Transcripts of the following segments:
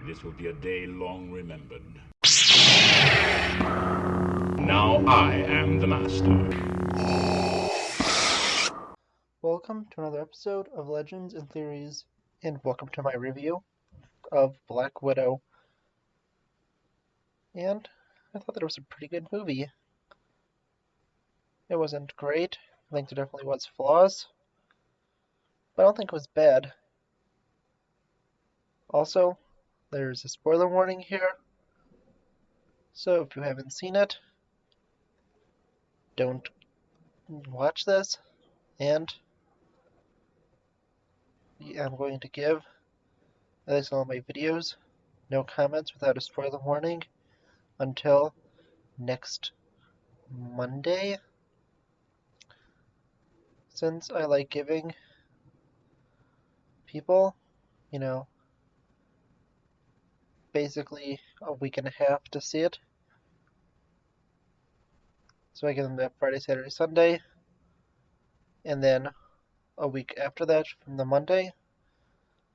This will be a day long remembered. Now I am the master. Welcome to another episode of Legends and Theories, and welcome to my review of Black Widow. And I thought that it was a pretty good movie. It wasn't great. I think there definitely was flaws, but I don't think it was bad. Also, there's a spoiler warning here, so if you haven't seen it, don't watch this. And I'm going to give, at least all my videos, no comments without a spoiler warning until next Monday. Since I like giving people, basically a week and a half to see it. So I give them that Friday, Saturday, Sunday, and then a week after that from the Monday.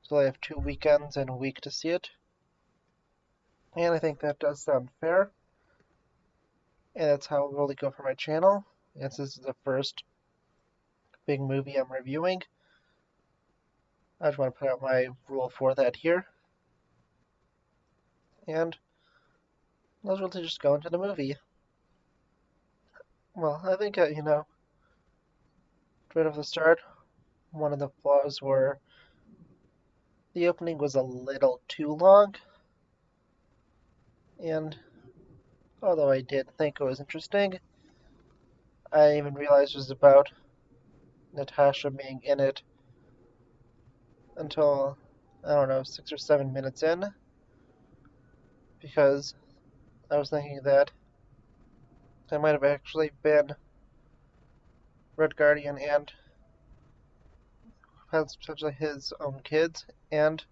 So I have 2 weekends and a week to see it. And I think that does sound fair. And that's how it will really go for my channel. And this is the first big movie I'm reviewing, I just want to put out my rule for that here. And let's really just go into the movie. Well, I think, right off the start, one of the flaws were the opening was a little too long. And although I did think it was interesting, I didn't even realize it was about Natasha being in it until, I don't know, 6 or 7 minutes in. Because I was thinking that there might have actually been Red Guardian and potentially his own kids. And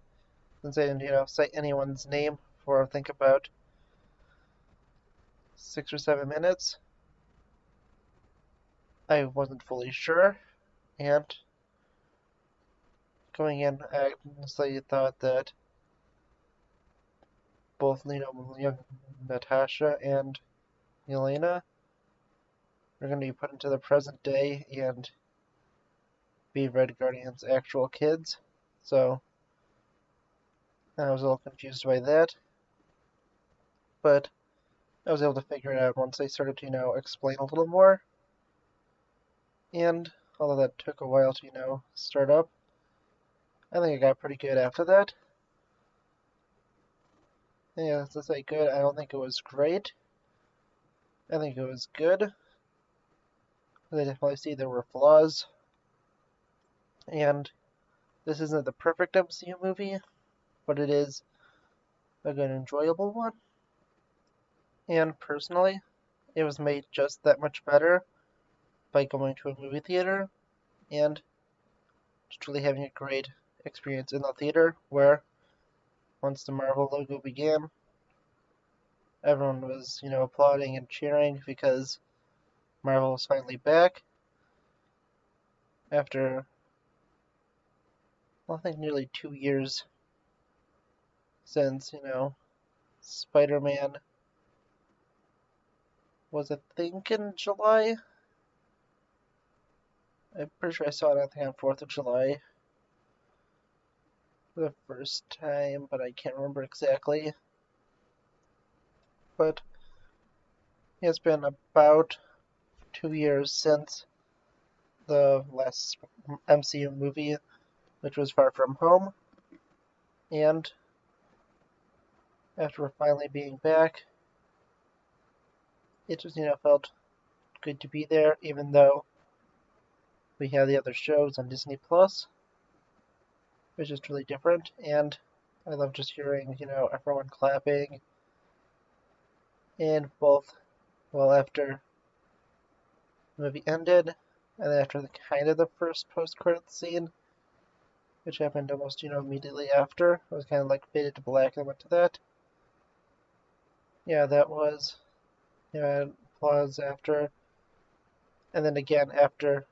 since I didn't, say anyone's name for, I think, about 6 or 7 minutes, I wasn't fully sure. And going in, I honestly thought that both, young Natasha and Yelena are going to be put into the present day and be Red Guardian's actual kids. So I was a little confused by that. But I was able to figure it out once they started to, explain a little more. And although that took a while to, start up, I think it got pretty good after that. Yeah, to say good, I don't think it was great. I think it was good. I definitely see there were flaws. And this isn't the perfect MCU movie, but it is a good, enjoyable one. And personally, it was made just that much better by going to a movie theater and just really having a great experience in the theater, where once the Marvel logo began, everyone was, applauding and cheering because Marvel was finally back after, I think, nearly 2 years since, Spider-Man was, I think, in July. I'm pretty sure I saw it, I think, on 4th of July for the first time, but I can't remember exactly. But it's been about 2 years since the last MCU movie, which was Far From Home. And after finally being back, it just, felt good to be there, even though we had the other shows on Disney Plus, which is really different. And I love just hearing, everyone clapping. And both, well, after the movie ended, and after the first post-credit scene, which happened almost, immediately after. It was kind of like faded to black and went to that. Yeah, that was, applause after. And then again after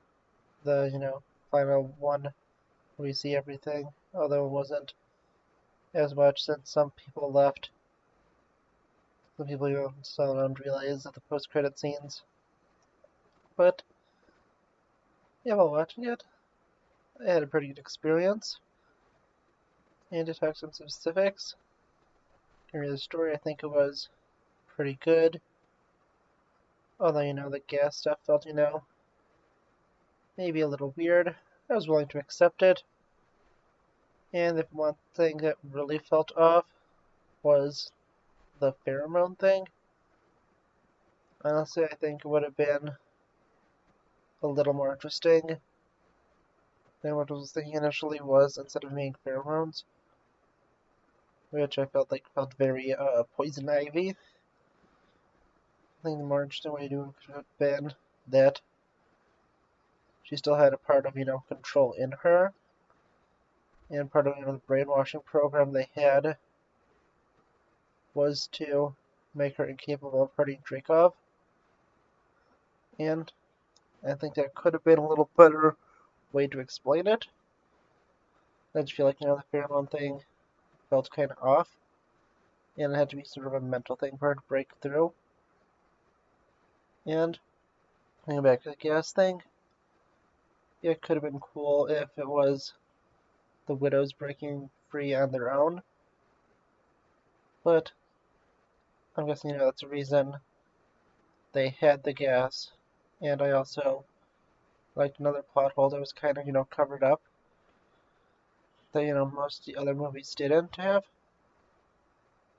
the, final one, where we see everything, although it wasn't as much since some people left. Some people still don't realize at the post-credit scenes. But yeah, while watching it, I had a pretty good experience. And to talk some specifics, during the story, I think it was pretty good. Although, the gas stuff felt, maybe a little weird. I was willing to accept it. And the one thing that really felt off was the pheromone thing. Honestly, I think it would have been a little more interesting than what I was thinking initially was, instead of being pheromones, which I felt very poison ivy. I think the more interesting way to do it could have been that she still had a part of, control in her, and part of the brainwashing program they had was to make her incapable of hurting Dreykov. And I think that could have been a little better way to explain it. I just feel like, the pheromone thing felt kind of off, and it had to be sort of a mental thing for her to break through. And going back to the gas thing, it could have been cool if it was the widows breaking free on their own. But I'm guessing, that's the reason they had the gas. And I also liked another plot hole that was kind of, covered up that, most of the other movies didn't have.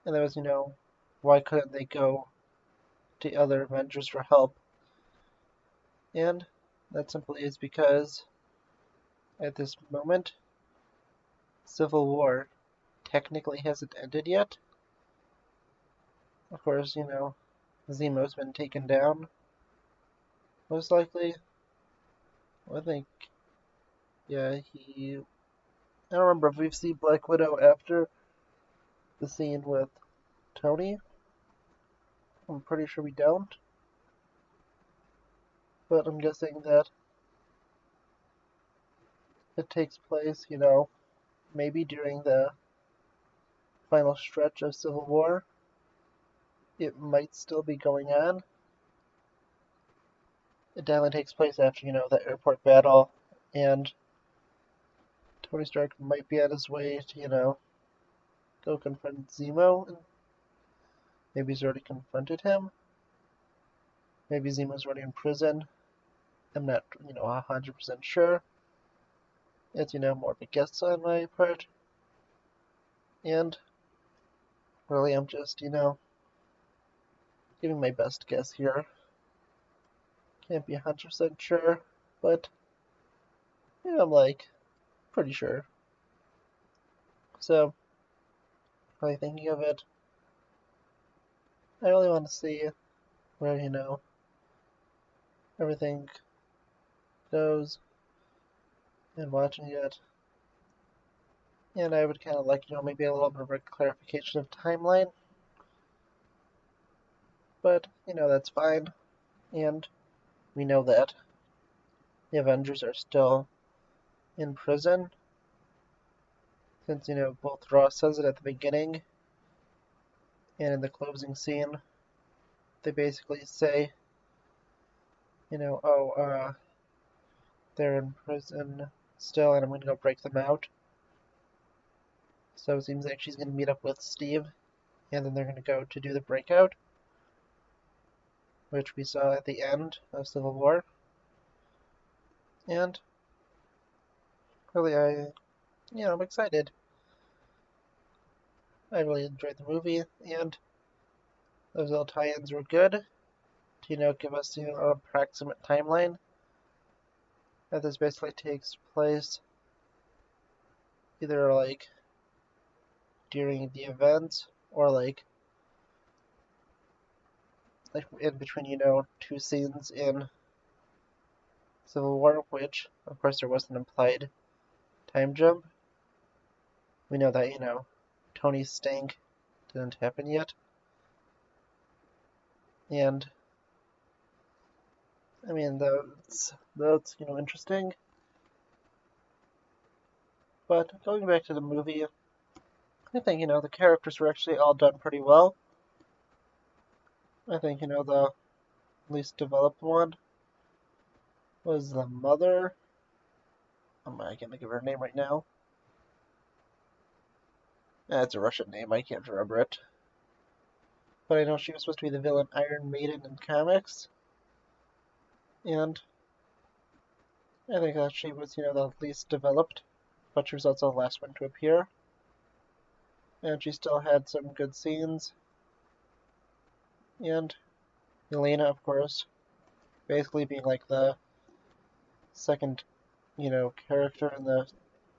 And that was, why couldn't they go to other Avengers for help? And that simply is because at this moment, Civil War technically hasn't ended yet. Of course, Zemo's been taken down. Most likely. I think, yeah, I don't remember if we've seen Black Widow after the scene with Tony. I'm pretty sure we don't. But I'm guessing that it takes place, maybe during the final stretch of Civil War. It might still be going on. It definitely takes place after, the airport battle, and Tony Stark might be on his way to, go confront Zemo. And maybe he's already confronted him. Maybe Zemo's already in prison. I'm not, 100% sure. It's, more of a guess on my part. And really, I'm just, giving my best guess here. Can't be 100% sure, but I'm pretty sure. So, really thinking of it, I really want to see where, everything goes and watching it. And I would kind of like, maybe a little bit of a clarification of timeline. But, that's fine. And we know that the Avengers are still in prison. Since, both Ross says it at the beginning and in the closing scene. They basically say, they're in prison still and I'm going to go break them out. So it seems like she's going to meet up with Steve, and then they're going to go to do the breakout, which we saw at the end of Civil War. And really, I'm excited. I really enjoyed the movie, and those little tie-ins were good to, give us, an approximate timeline. And this basically takes place either during the events or in between, two scenes in Civil War, which, of course, there was an implied time jump. We know that, Tony's stank didn't happen yet. And, I mean, that's interesting. But going back to the movie, I think, the characters were actually all done pretty well. I think, the least developed one was the mother. I can't think of her name right now. It's a Russian name, I can't remember it. But I know she was supposed to be the villain Iron Maiden in comics. And I think that she was, the least developed. But she was also the last one to appear. And she still had some good scenes. And Elena, of course, basically being like the second, character in the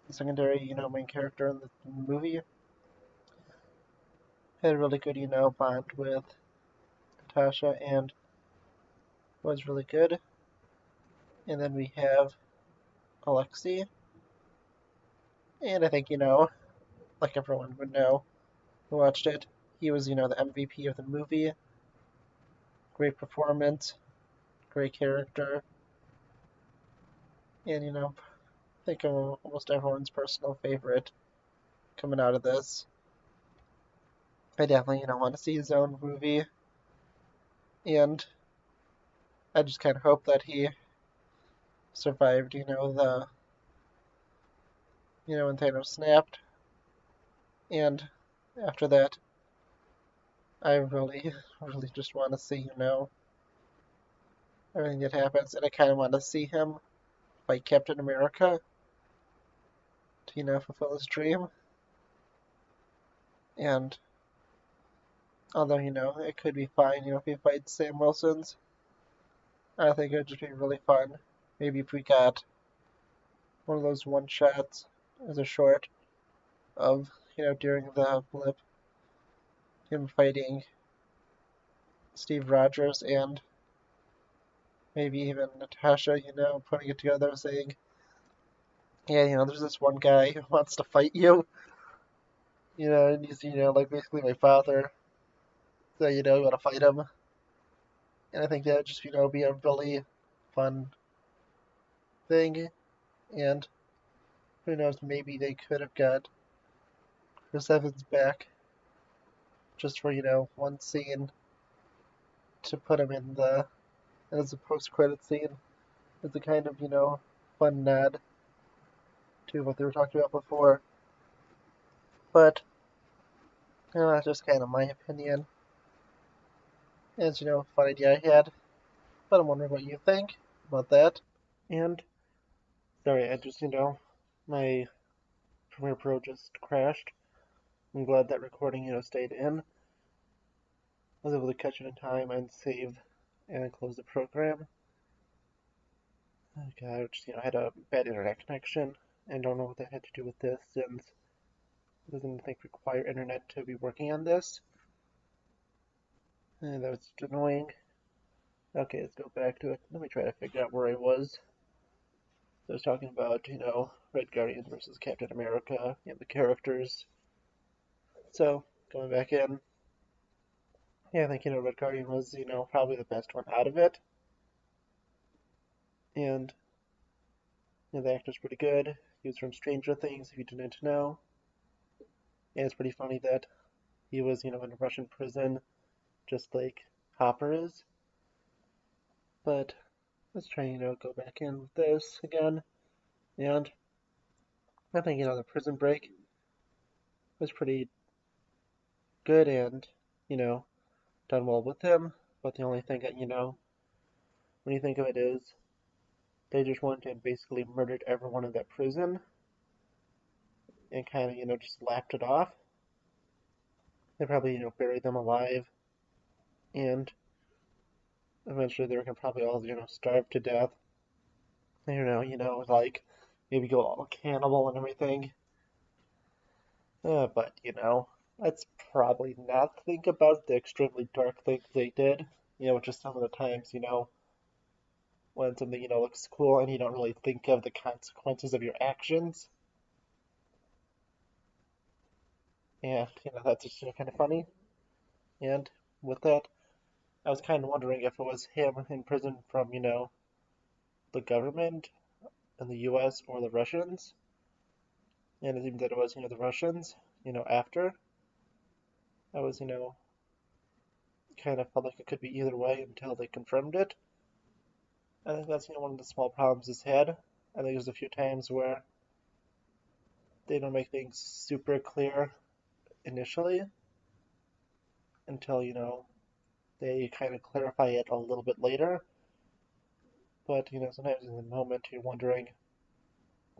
secondary, main character in the movie. Had a really good, bond with Natasha and was really good. And then we have Alexei. And I think, like everyone would know who watched it, he was, the MVP of the movie. Great performance, great character. And, I think almost everyone's personal favorite coming out of this. I definitely, want to see his own movie. And I just kind of hope that he survived, when Thanos snapped. And after that, I really, really just want to see, everything that happens. And I kind of want to see him fight Captain America to, fulfill his dream. And although, it could be fine, if he fights Sam Wilson's, I think it would just be really fun. Maybe if we got one of those one-shots as a short of, during the blip, him fighting Steve Rogers and maybe even Natasha, putting it together saying, yeah, there's this one guy who wants to fight you, and he's, like basically my father, so, you want to fight him. And I think that would just, be a really fun thing. And who knows, maybe they could have got Chris Evans back just for, one scene to put him in as a post-credit scene. It's a kind of, fun nod to what they were talking about before. But, that's just kind of my opinion. It's, a fun idea I had. But I'm wondering what you think about that. And, sorry, I just, my Premiere Pro just crashed. I'm glad that recording, stayed in. I was able to catch it in time and save and close the program. Okay, I just, had a bad internet connection and don't know what that had to do with this since it doesn't, require internet to be working on this. And that was annoying. Okay, let's go back to it. Let me try to figure out where I was. So I was talking about, Red Guardian versus Captain America and the characters. So, going back in. Yeah, I think, Red Guardian was, probably the best one out of it. And, the actor's pretty good. He was from Stranger Things, if you didn't know. And it's pretty funny that he was, in a Russian prison, just like Hopper is. But let's try, go back in with this again. And I think, the prison break was pretty good and, done well with him. But the only thing that, when you think of it is, they just went and basically murdered everyone in that prison and kind of, just lapped it off. They probably, buried them alive and eventually they were gonna probably all, starve to death. Like maybe go all cannibal and everything. But, let's probably not think about the extremely dark things they did. Just some of the times, when something, looks cool and you don't really think of the consequences of your actions. And, that's just kind of funny. And with that, I was kind of wondering if it was him in prison from, the government in the US or the Russians. and it seemed that it was, the Russians, after. I was, kind of felt like it could be either way until they confirmed it. I think that's, one of the small problems it's had. I think there's a few times where they don't make things super clear initially until, they kind of clarify it a little bit later. But, sometimes in the moment you're wondering,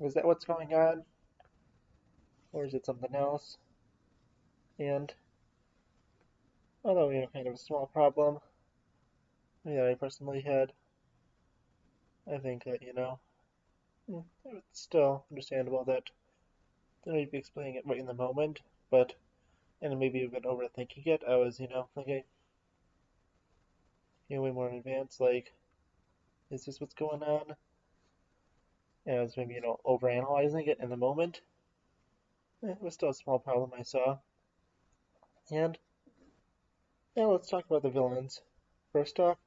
is that what's going on? Or is it something else? And although, kind of a small problem I personally had, I think that, it's still understandable that they might be explaining it right in the moment, but, and maybe even overthinking it, I was, thinking, way more in advance, like, is this what's going on? And I was maybe, overanalyzing it in the moment. It was still a small problem I saw. And, yeah, let's talk about the villains. First off,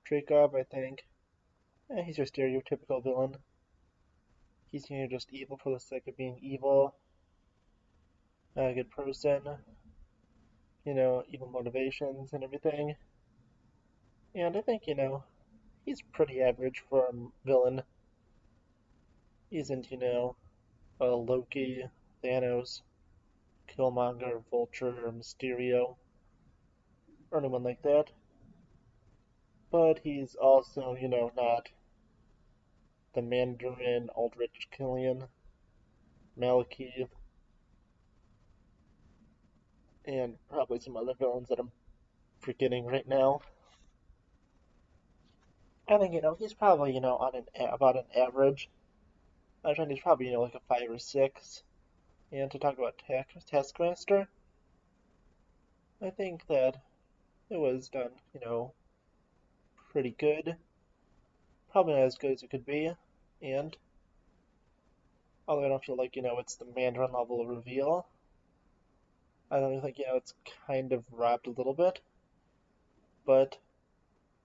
Dreykov, I think, he's your stereotypical villain. He's, just evil for the sake of being evil. Not a good person. Evil motivations and everything. And I think, he's pretty average for a villain. He isn't, a Loki, Thanos, Killmonger, Vulture, or Mysterio, or anyone like that. But he's also, not the Mandarin, Aldrich Killian, Malekith, and probably some other villains that I'm forgetting right now. I think, he's probably, on about an average. I think he's probably, like a 5 or 6. And to talk about Taskmaster, I think that it was done, pretty good. Probably not as good as it could be. And although I don't feel like, it's the Mandarin level reveal, I don't think, it's kind of robbed a little bit. But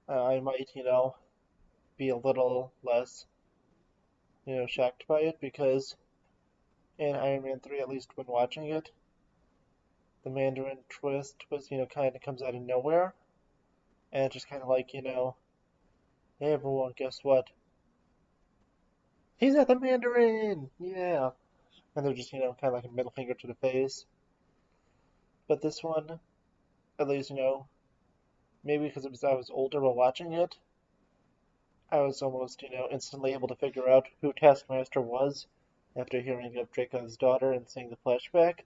I might, be a little less, shocked by it because in Iron Man 3, at least when watching it, the Mandarin twist was, kind of comes out of nowhere. And it's just kind of like, hey everyone, guess what? He's at the Mandarin! Yeah! And they're just, kind of like a middle finger to the face. But this one, at least, maybe because I was older while watching it, I was almost, instantly able to figure out who Taskmaster was after hearing of Draco's daughter and seeing the flashback.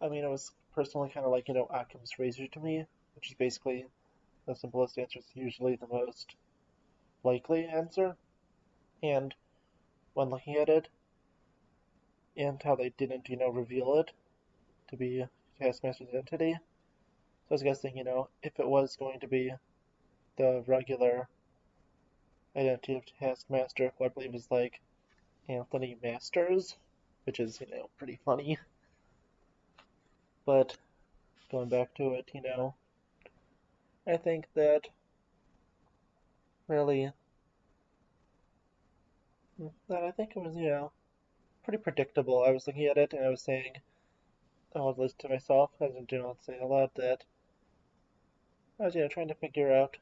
I mean, it was personally kind of like, Occam's razor to me, which is basically the simplest answer is usually the most likely answer. And when looking at it, and how they didn't, reveal it to be Taskmaster's identity. So I was guessing, if it was going to be the regular identity of Taskmaster, who I believe is like Anthony Masters, which is, pretty funny. But going back to it, I think that really, that I think it was, pretty predictable. I was looking at it and I was saying, I was listening to myself, I was saying a lot that I was, trying to figure out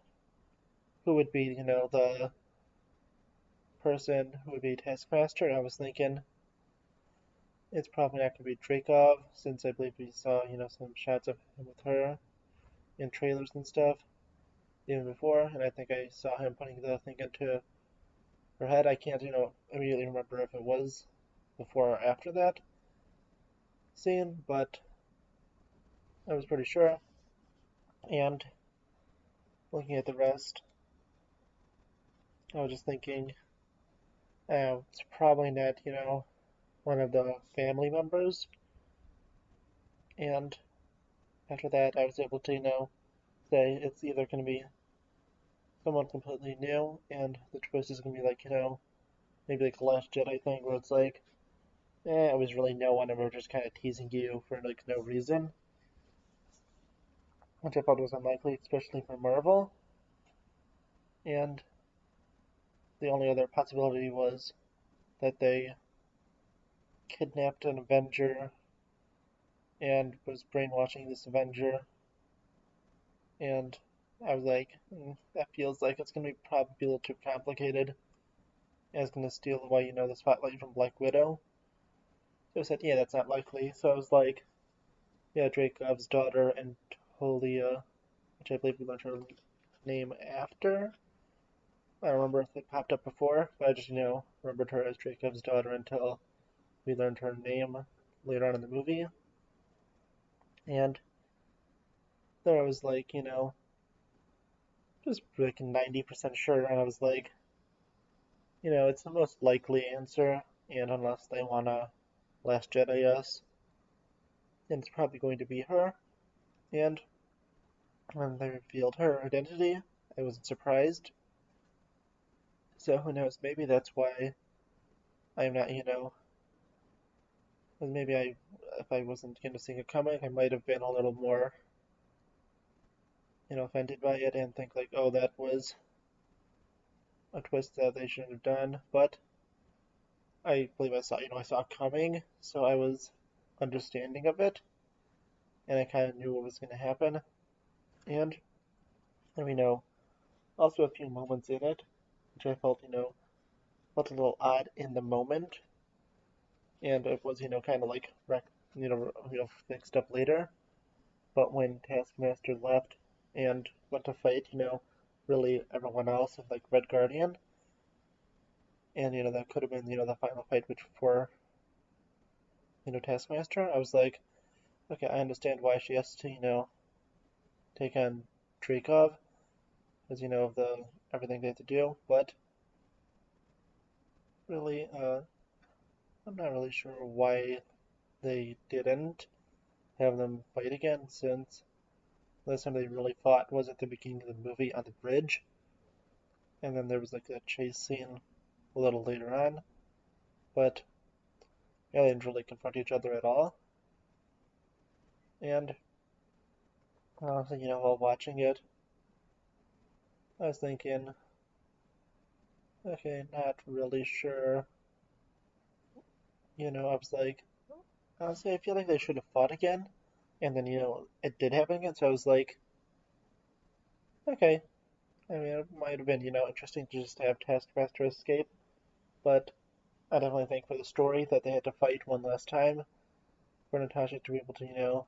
who would be, the person who would be Taskmaster, and I was thinking it's probably not going to be Dreykov, since I believe we saw, some shots of him with her in trailers and stuff even before, and I think I saw him putting the thing into her head. I can't, immediately remember if it was before or after that scene, but I was pretty sure. And looking at the rest, I was just thinking, it's probably not, one of the family members. And after that, I was able to, say it's either going to be someone completely new, and the twist is going to be like, maybe like the Last Jedi thing, where it's like, it was really no one, and we're just kind of teasing you for like no reason. Which I thought was unlikely, especially for Marvel. And the only other possibility was that they kidnapped an Avenger and was brainwashing this Avenger. And I was like, that feels like it's gonna be probably a little too complicated. And it's gonna steal away, the spotlight from Black Widow. So I said, yeah, that's not likely. So I was like, yeah, Dracov's daughter, Antolia, which I believe we learned her name after. I don't remember if it popped up before, but I just, remembered her as Dracov's daughter until we learned her name later on in the movie. And there I was like, just like 90% sure, and I was like, it's the most likely answer, and unless they wanna Last Jedi us, then it's probably going to be her. And when they revealed her identity, I wasn't surprised. So who knows, maybe that's why I'm not, maybe if I wasn't, seeing it coming, I might have been a little more, offended by it and think like, oh, that was a twist that they shouldn't have done. But I believe I saw it coming, so I was understanding of it, and I kind of knew what was going to happen. And, also a few moments in it, which I felt, felt a little odd in the moment, and it was, kind of like, fixed up later. But when Taskmaster left and went to fight, really everyone else, like Red Guardian, and, that could have been, the final fight for, Taskmaster, I was like, okay, I understand why she has to, take on Dreykov, because, of the everything they have to do, but really, I'm not really sure why they didn't have them fight again, since last time they really fought was at the beginning of the movie on the bridge, and then there was like a chase scene a little later on, but yeah, they didn't really confront each other at all. And while watching it, I was thinking, okay, not really sure. I was like, honestly, I feel like they should have fought again, and then it did happen again. So I was like, okay. I mean, it might have been interesting to just have Taskmaster escape, but I definitely think for the story that they had to fight one last time for Natasha to be able to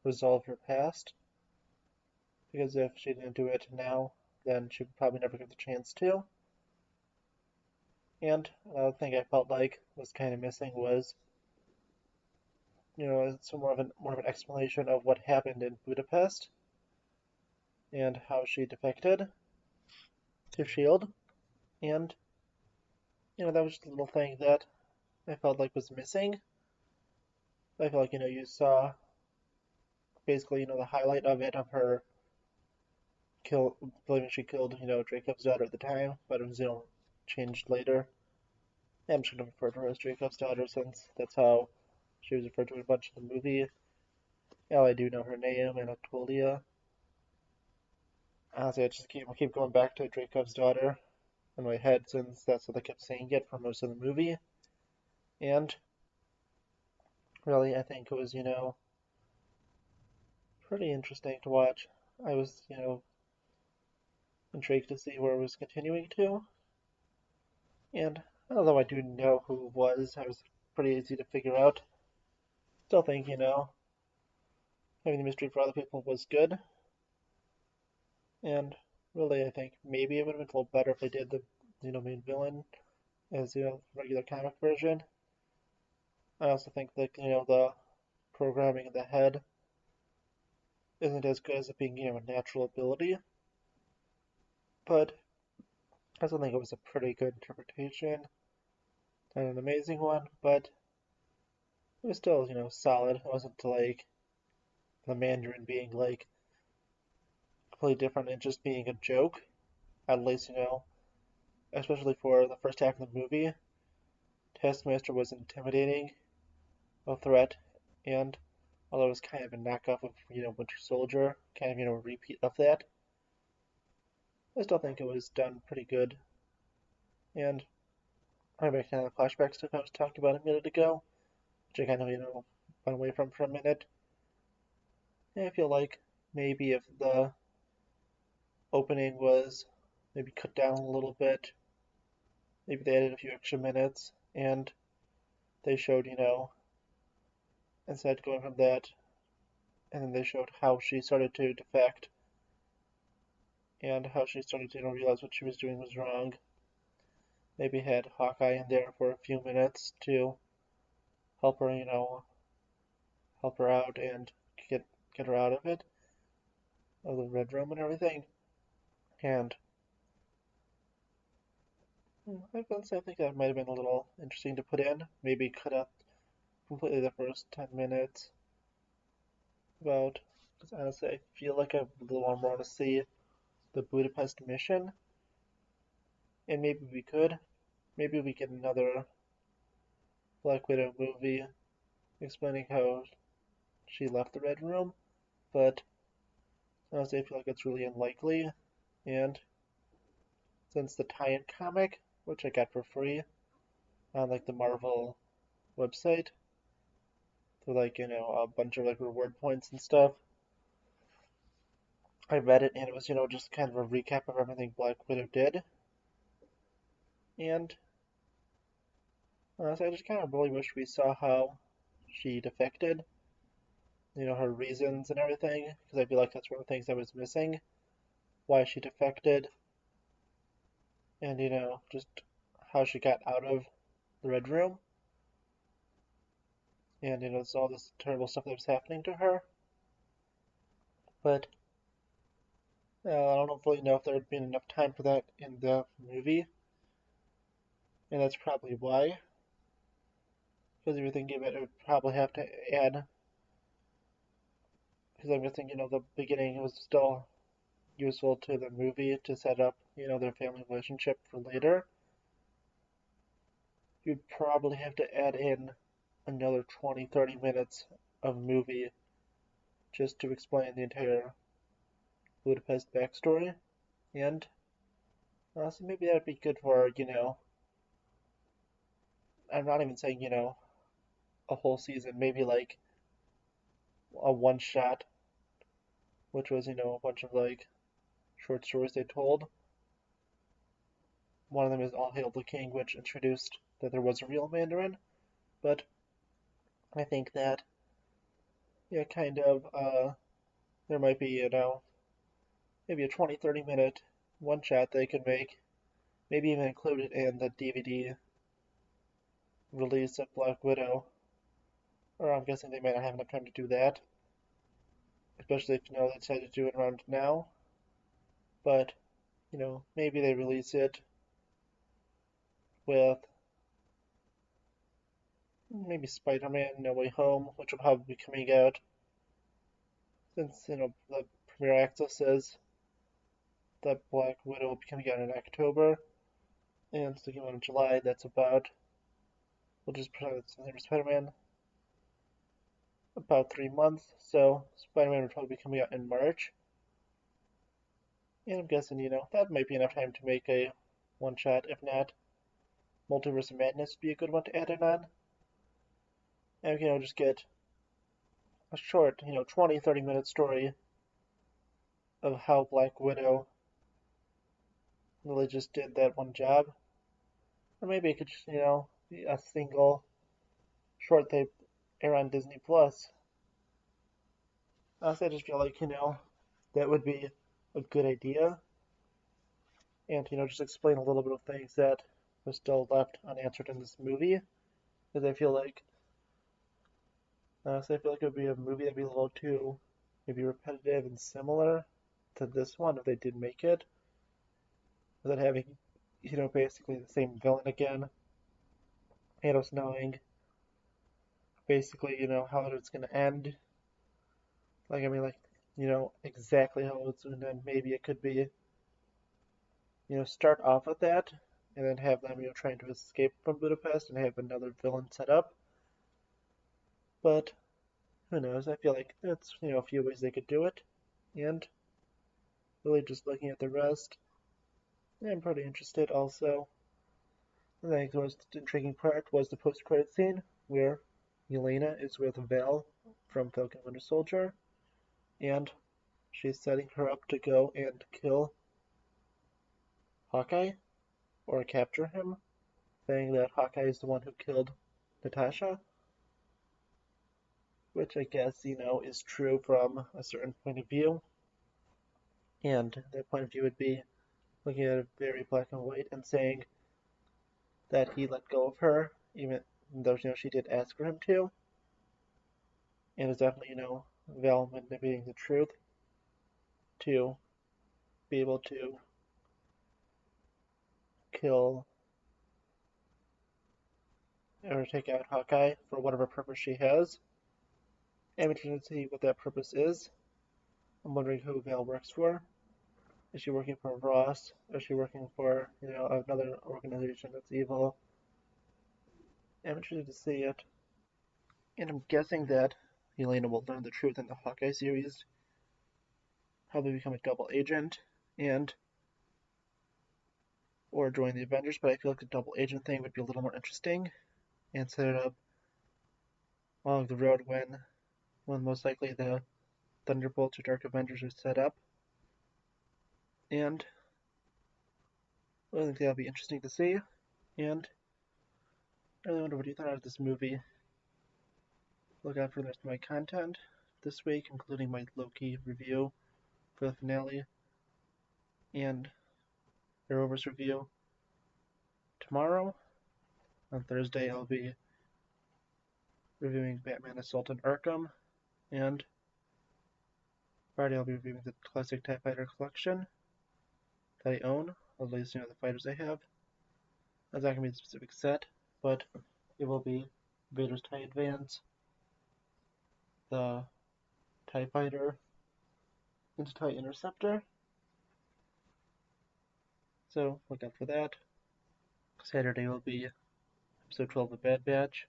resolve her past, because if she didn't do it now, then she would probably never get the chance to. And another thing I felt like was kind of missing was, it's more of an explanation of what happened in Budapest and how she defected to Shield. And that was just a little thing that I felt like was missing. I felt like you saw basically the highlight of it, of her believing she killed Dracov's daughter at the time, but it was changed later. I'm just gonna refer to her as Dracov's daughter since that's how she was referred to in a bunch of the movie. Yeah, I do know her name, Anatolia. Honestly, I keep going back to Dracov's daughter in my head since that's what they kept saying it for most of the movie. And really, I think it was, pretty interesting to watch. I was, intrigued to see where it was continuing to. And although I do know who it was, it was pretty easy to figure out. Still think, having the mystery for other people was good. And really, I think maybe it would have been a little better if they did the, main villain as, regular comic version. I also think that, the programming in the head isn't as good as it being, a natural ability. But I still think it was a pretty good interpretation. Not an amazing one, but it was still, solid. It wasn't like the Mandarin being like completely different and just being a joke. At least, especially for the first half of the movie, Taskmaster was intimidating, a threat, and although it was kind of a knockoff of, Winter Soldier, kind of, a repeat of that, I still think it was done pretty good. And I'm back to the flashback stuff I was talking about a minute ago, which I kind of, went away from for a minute. And I feel like maybe if the opening was maybe cut down a little bit, maybe they added a few extra minutes, and they showed, instead going from that, and then they showed how she started to defect, and how she started to, realize what she was doing was wrong. Maybe had Hawkeye in there for a few minutes to help her, help her out and get her out of the Red Room and everything. And I think that might have been a little interesting to put in. Maybe cut out completely the first 10 minutes about, because honestly, I feel like I really want to see the Budapest mission. And maybe we get another Black Widow movie explaining how she left the Red Room. But honestly, I feel like it's really unlikely. And since the tie-in comic, which I got for free on like the Marvel website, for like, a bunch of like reward points and stuff, I read it and it was, just kind of a recap of everything Black Widow did. And honestly, I just kind of really wish we saw how she defected, her reasons and everything, because I feel like that's one of the things I was missing. Why she defected, and, just how she got out of the Red Room, and, it's all this terrible stuff that was happening to her. But I don't really know if there had been enough time for that in the movie, and that's probably why. Because if you're thinking of it, it would probably have to add. Because I'm guessing, the beginning was still useful to the movie to set up, their family relationship for later. You'd probably have to add in another 20-30 minutes of movie just to explain the entire Budapest backstory. And so maybe that would be good for, I'm not even saying, a whole season, maybe like a one shot, which was, a bunch of like short stories they told. One of them is All Hail the King, which introduced that there was a real Mandarin, but I think that, yeah, kind of, there might be, maybe a 20-30 minute one shot they could make, maybe even include it in the DVD release of Black Widow. Or I'm guessing they might not have enough time to do that, especially if they decide to do it around now. But maybe they release it with maybe Spider-Man No Way Home, which will probably be coming out since the premiere access says that Black Widow will be coming out in October, and it's coming out in July. That's about, we'll just pretend it's the name of Spider-Man, about 3 months. So Spider-Man will probably be coming out in March. And I'm guessing, that might be enough time to make a one shot. If not, Multiverse of Madness would be a good one to add in on. And just get a short, 20-30 minute story of how Black Widow really just did that one job. Or maybe it could just, be a single short they air on Disney Plus. Honestly, I just feel like, that would be a good idea. And, just explain a little bit of things that were still left unanswered in this movie. Because I feel like, honestly, I feel like it would be a movie that'd be a little too maybe repetitive and similar to this one if they did make it. Without having, basically the same villain again. Thanos knowing basically, how it's gonna end. Like, I mean, like, exactly how it's gonna end. Maybe it could be, start off with that, and then have them, trying to escape from Budapest and have another villain set up. But, who knows? I feel like that's, a few ways they could do it. And, really just looking at the rest, I'm pretty interested also. I think the most intriguing part was the post-credit scene where Yelena is with Val from Falcon Winter Soldier, and she's setting her up to go and kill Hawkeye, or capture him, saying that Hawkeye is the one who killed Natasha, which I guess, is true from a certain point of view. And that point of view would be looking at it very black and white and saying that he let go of her, even though she did ask for him to. And it's definitely, Val manipulating the truth to be able to kill or take out Hawkeye for whatever purpose she has. I'm interested to see what that purpose is. I'm wondering who Val works for. Is she working for Ross? Is she working for, another organization that's evil? I'm interested to see it. And I'm guessing that Yelena will learn the truth in the Hawkeye series. Probably become a double agent or join the Avengers, but I feel like the double agent thing would be a little more interesting and set it up along the road when most likely the Thunderbolts or Dark Avengers are set up. And I think that'll be interesting to see. And I really wonder what you thought of this movie. Look out for the rest of my content this week, including my Loki review for the finale and Arrowverse review tomorrow. On Thursday, I'll be reviewing Batman Assault on Arkham, and Friday I'll be reviewing the classic TIE Fighter collection that I own, at least the fighters I have. That's not going to be a specific set, but it will be Vader's TIE Advance, the TIE Fighter, and TIE Interceptor. So look out for that. Saturday will be episode 12 of Bad Batch.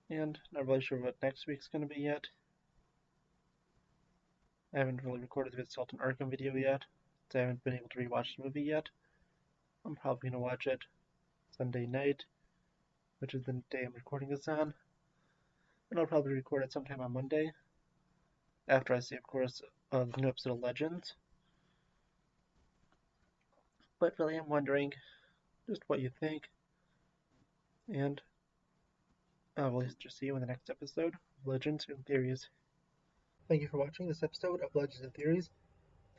And not really sure what next week's going to be yet. I haven't really recorded the Assault on Arkham video yet, so I haven't been able to rewatch the movie yet. I'm probably going to watch it Sunday night, which is the day I'm recording this on. And I'll probably record it sometime on Monday, after I see, of course, the new episode of Legends. But really, I'm wondering just what you think, and I'll just see you in the next episode of Legends and Theories. Thank you for watching this episode of Legends and Theories.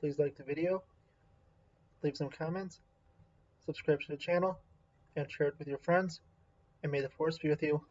Please like the video, leave some comments, subscribe to the channel, and share it with your friends, and may the Force be with you.